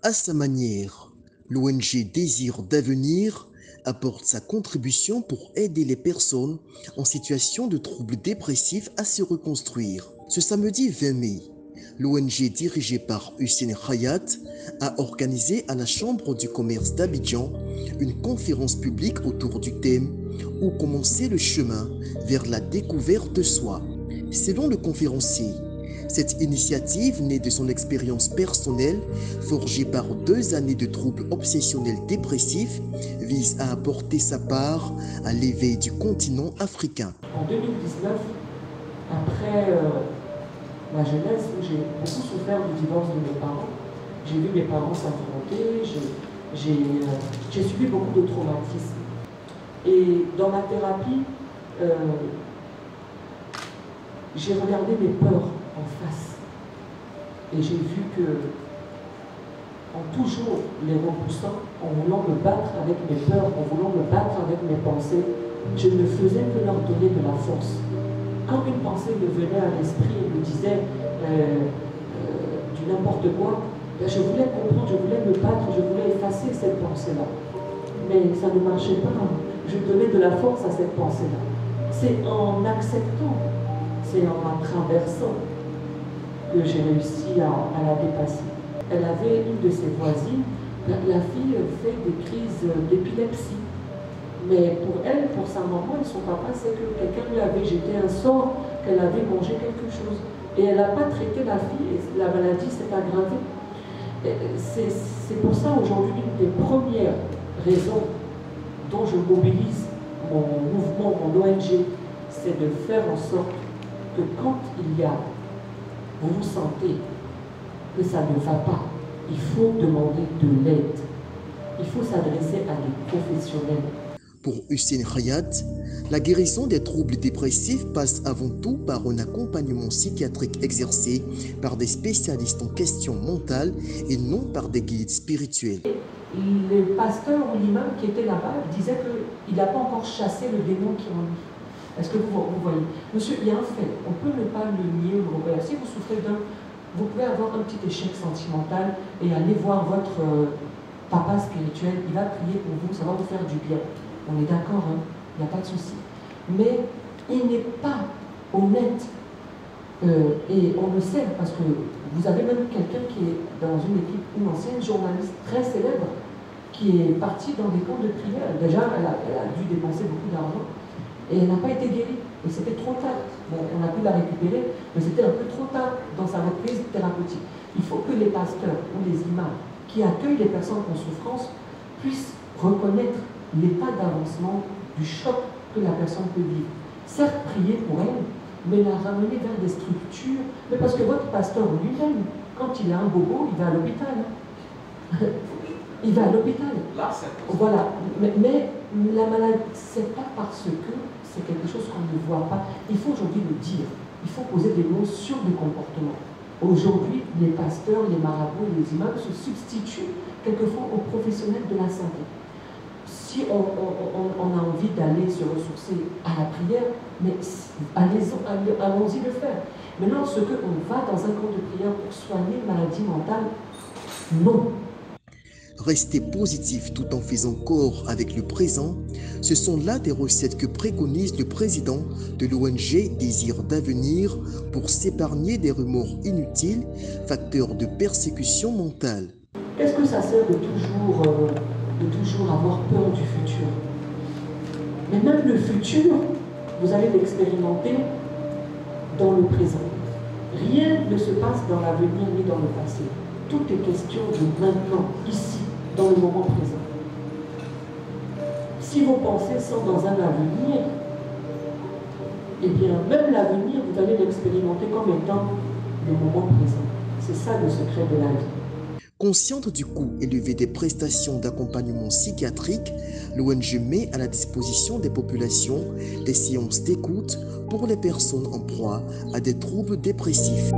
À sa manière, l'ONG Désir d'avenir apporte sa contribution pour aider les personnes en situation de troubles dépressifs à se reconstruire. Ce samedi 20 mai, l'ONG dirigée par Hussein Hayat a organisé à la Chambre du commerce d'Abidjan une conférence publique autour du thème « Où commencer le chemin vers la découverte de soi ». Selon le conférencier, cette initiative, née de son expérience personnelle, forgée par 2 années de troubles obsessionnels dépressifs, vise à apporter sa part à l'éveil du continent africain. En 2019, après ma jeunesse, où j'ai beaucoup souffert du divorce de mes parents, j'ai vu mes parents s'affronter, j'ai subi beaucoup de traumatismes. Et dans ma thérapie, j'ai regardé mes peurs en face. Et j'ai vu que, en toujours les repoussant, en voulant me battre avec mes peurs, en voulant me battre avec mes pensées, je ne faisais que leur donner de la force. Quand une pensée me venait à l'esprit et me disait du n'importe quoi, je voulais comprendre, je voulais me battre, je voulais effacer cette pensée-là. Mais ça ne marchait pas. Je donnais de la force à cette pensée-là. C'est en acceptant, c'est en la traversant que j'ai réussi à la dépasser. Elle avait une de ses voisines, la fille fait des crises d'épilepsie. Mais pour elle, pour sa maman et son papa, c'est que quelqu'un lui avait jeté un sort, qu'elle avait mangé quelque chose. Et elle n'a pas traité la fille et la maladie s'est aggravée. C'est pour ça aujourd'hui une des premières raisons dont je mobilise mon mouvement, mon ONG, c'est de faire en sorte que quand vous vous sentez que ça ne va pas, il faut demander de l'aide. Il faut s'adresser à des professionnels. Pour Hussein Hayat, la guérison des troubles dépressifs passe avant tout par un accompagnement psychiatrique exercé par des spécialistes en questions mentales et non par des guides spirituels. Le pasteur ou l'imam qui était là-bas disait qu'il n'a pas encore chassé le démon qui est en lui. Est-ce que vous voyez? Monsieur, il y a un fait, on peut ne pas le nier ou le reconnaître. Si vous souffrez vous pouvez avoir un petit échec sentimental et aller voir votre papa spirituel, il va prier pour vous, ça va vous faire du bien. On est d'accord, hein? Il n'y a pas de souci. Mais il n'est pas honnête. Et on le sait, parce que vous avez même quelqu'un qui est dans une équipe, une ancienne journaliste très célèbre, qui est partie dans des camps de prière. Déjà, elle a dû dépenser beaucoup d'argent. Et elle n'a pas été guérie. Et c'était trop tard. Bon, on a pu la récupérer, mais c'était un peu trop tard dans sa reprise thérapeutique. Il faut que les pasteurs ou les imams qui accueillent les personnes en souffrance puissent reconnaître l'état d'avancement du choc que la personne peut vivre. Certes, prier pour elle, mais la ramener vers des structures. Mais parce que votre pasteur lui-même, quand il a un bobo, il va à l'hôpital. Il va à l'hôpital. Voilà. Mais la maladie, c'est pas parce que c'est quelque chose qu'on ne voit pas. Il faut aujourd'hui le dire. Il faut poser des mots sur le comportement. Aujourd'hui, les pasteurs, les marabouts, les imams se substituent quelquefois aux professionnels de la santé. Si on a envie d'aller se ressourcer à la prière, mais allons-y le faire. Mais lorsque on va dans un camp de prière pour soigner une maladie mentale, non. Rester positif tout en faisant corps avec le présent, ce sont là des recettes que préconise le président de l'ONG Désir d'avenir pour s'épargner des remords inutiles, facteurs de persécution mentale. Qu'est-ce que ça sert de toujours avoir peur du futur? Mais même le futur, vous allez l'expérimenter dans le présent. Rien ne se passe dans l'avenir ni dans le passé. Tout est question de maintenant, ici, dans le moment présent. Si vos pensées sont dans un avenir, eh bien, même l'avenir, vous allez l'expérimenter comme étant le moment présent. C'est ça le secret de la vie. Consciente du coût élevé des prestations d'accompagnement psychiatrique, l'ONG met à la disposition des populations des séances d'écoute pour les personnes en proie à des troubles dépressifs.